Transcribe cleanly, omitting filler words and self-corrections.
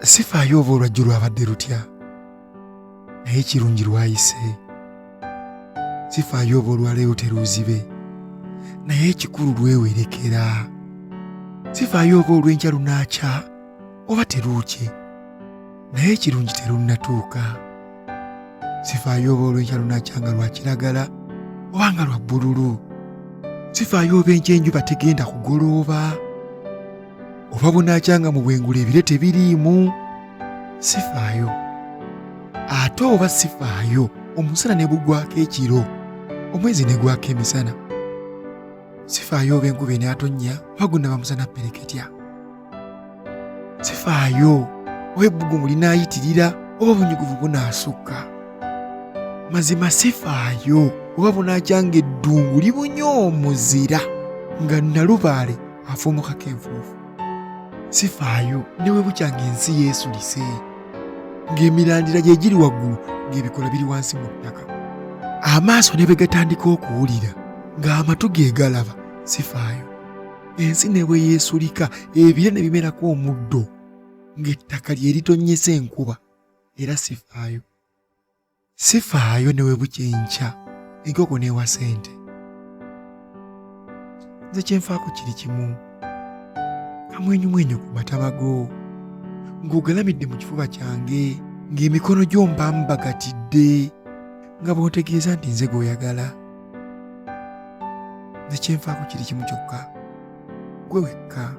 Sifaayo oba olwajjo lwabadde lutya, naye ekirungi lwayise. Sifaayo oba olwaleero teruuzibe, naye ekikulu lwewerekera. Sifaayo oba olw'enkya lunaakya oba teruukye, naye ekirungi terunnatuuka. Sifaayo oba olw'enkya lunaakya nga lwa kiragala oba nga lwa bbululu. Sifaayo oba enkya enjuba tegenda kugolooba, oba bunaakya nga mu bwengula ebire tebiriimu. Sifaayo. Ate oba sifaayo omusana ne gugwako ekiro, omwezi ne gwaka emisana. Sifaayo oba enkuba enatonnya oba gunnaba musana ppereketya. Sifaayo oba ebbugumu linaayitirira oba obunyuguvu bunaasukka. Mazima sifaayo oba bunaakya ng'eddungu libunya omuzira nga Nalubaale afuumukako enfuufu. Sifaayo ne bwe bukya ng'ensi yeesulise, ng'emirandira gye giri waggulu ng'ebikola biri wansi mu ttaka. Amaaso ne bwe gatandika okuwulira ng'amatu ge galaba. Sifaayo. Ensi ne bwe yeesulika ebire ne bimerako omuddo ng'ettaka lye litonnyesa enkuba. Era sifaayo. Sifaayo ne bwe bukya enkya enkoko n'ewasa ente. Nze kye nfaako kiri kimu, kamwenyumwenyu ku matama go, ng'ogalamidde mu kifuba kyange, ng'emikono gyo mbambagatidde, nga bw'ontegeeza nti nze gw'oyagala. Nze kye nfaako kiri kimu kyokka, gwe wekka.